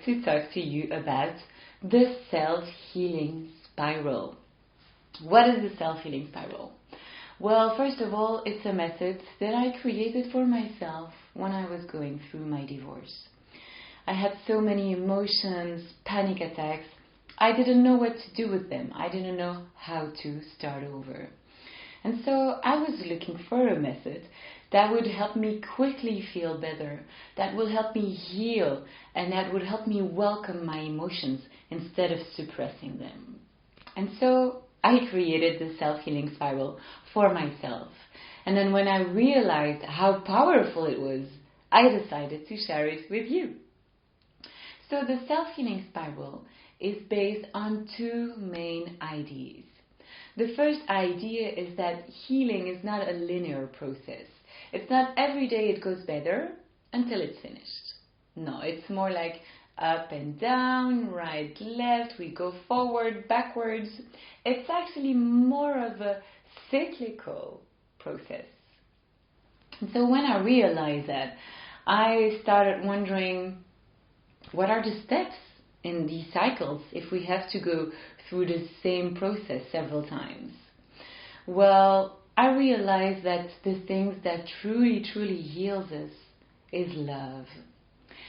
to talk to you about the self-healing spiral. What is the self-healing spiral? Well, first of all, it's a method that I created for myself when I was going through my divorce. I had so many emotions, panic attacks. I didn't know what to do with them. I didn't know how to start over. And so I was looking for a method that would help me quickly feel better, that would help me heal, and that would help me welcome my emotions instead of suppressing them. And so I created the self-healing spiral for myself. And then when I realized how powerful it was, I decided to share it with you. So the self-healing spiral is based on two main ideas. The first idea is that healing is not a linear process. It's not every day it goes better until it's finished. No, it's more like up and down, right, left, we go forward, backwards. It's actually more of a cyclical process. And so when I realized that, I started wondering, what are the steps in these cycles if we have to go through the same process several times? Well, I realized that the things that truly heals us is love.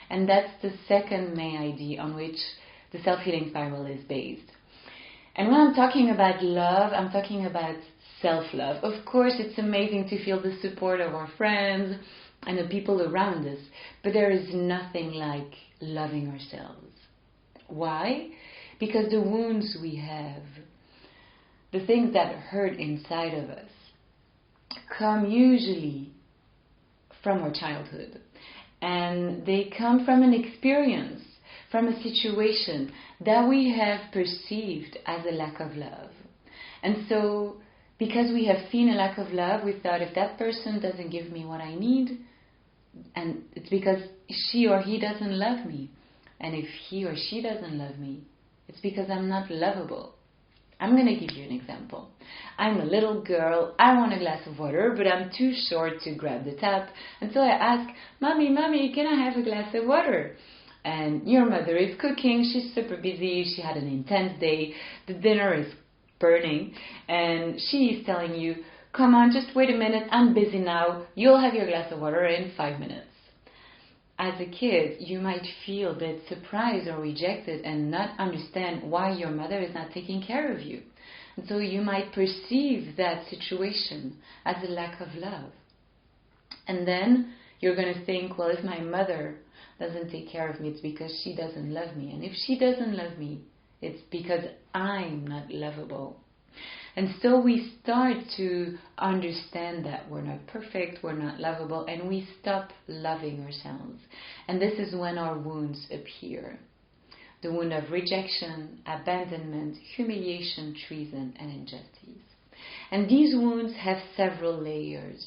And that's the second main idea on which the self-healing spiral is based. And when I'm talking about love, I'm talking about self-love. Of course, it's amazing to feel the support of our friends and the people around us, but there is nothing like loving ourselves. Why? Because the wounds we have, the things that hurt inside of us, come usually from our childhood. And they come from an experience, from a situation that we have perceived as a lack of love. And so, because we have seen a lack of love, we thought, if that person doesn't give me what I need, and it's because she or he doesn't love me. And if he or she doesn't love me, it's because I'm not lovable. I'm going to give you an example. I'm a little girl, I want a glass of water, but I'm too short to grab the tap. And so I ask, Mommy, can I have a glass of water? And your mother is cooking, she's super busy, she had an intense day, the dinner is burning, and she is telling you, come on, just wait a minute, I'm busy now, you'll have your glass of water in 5 minutes. As a kid, you might feel a bit surprised or rejected and not understand why your mother is not taking care of you. And so you might perceive that situation as a lack of love. And then you're going to think, well, if my mother doesn't take care of me, it's because she doesn't love me. And if she doesn't love me, it's because I'm not lovable. And so we start to understand that we're not perfect, we're not lovable, and we stop loving ourselves. And this is when our wounds appear. The wound of rejection, abandonment, humiliation, treason, and injustice. And these wounds have several layers.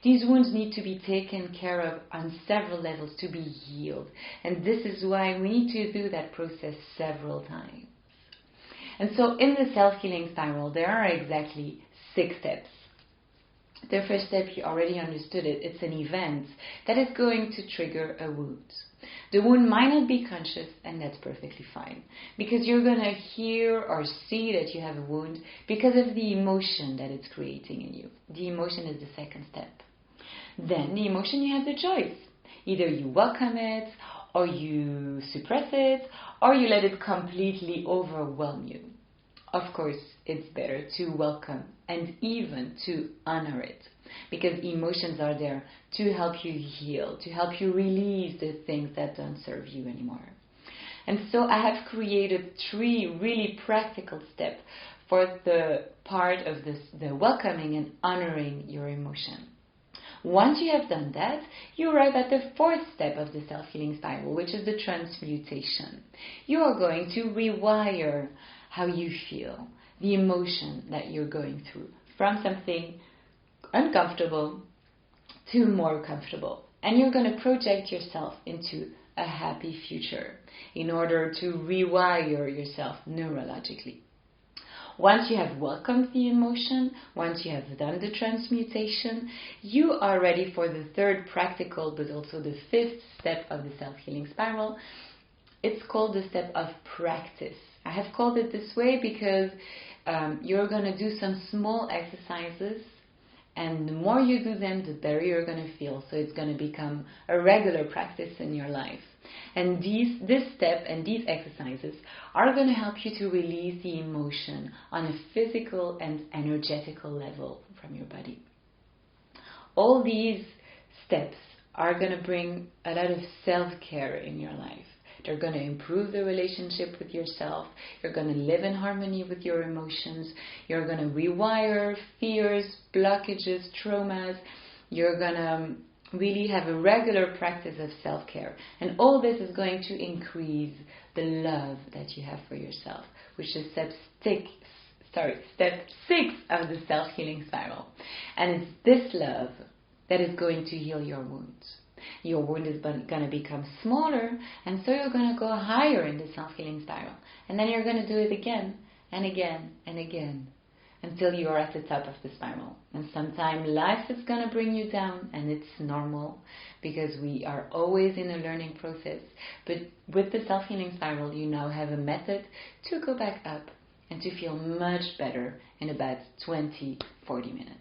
These wounds need to be taken care of on several levels to be healed. And this is why we need to do that process several times. And so in the self-healing spiral, there are exactly 6 steps. The first step, you already understood it. It's an event that is going to trigger a wound. The wound might not be conscious, and that's perfectly fine. Because you're going to hear or see that you have a wound because of the emotion that it's creating in you. The emotion is the second step. Then the emotion, you have the choice. Either you welcome it, or you suppress it, or you let it completely overwhelm you. Of course, it's better to welcome and even to honor it, because emotions are there to help you heal, to help you release the things that don't serve you anymore. And so I have created 3 really practical steps for the part of the welcoming and honoring your emotion. Once you have done that, you arrive at the 4th step of the self-healing spiral, which is the transmutation. You are going to rewire how you feel, the emotion that you're going through, from something uncomfortable to more comfortable. And you're going to project yourself into a happy future in order to rewire yourself neurologically. Once you have welcomed the emotion, once you have done the transmutation, you are ready for the 3rd practical, but also the 5th step of the self-healing spiral, it's called the step of practice. I have called it this way because you're going to do some small exercises, and the more you do them, the better you're going to feel. So it's going to become a regular practice in your life. And this step and these exercises are going to help you to release the emotion on a physical and energetical level from your body. All these steps are going to bring a lot of self-care in your life. They're going to improve the relationship with yourself. You're going to live in harmony with your emotions. You're going to rewire fears, blockages, traumas. You're going to really have a regular practice of self-care. And all this is going to increase the love that you have for yourself, which is step 6 of the self-healing spiral. And it's this love that is going to heal your wounds. Your wound is going to become smaller, and so you're going to go higher in the self-healing spiral. And then you're going to do it again and again and again until you are at the top of the spiral. And sometimes life is going to bring you down, and it's normal because we are always in a learning process. But with the self-healing spiral, you now have a method to go back up and to feel much better in about 20-40 minutes.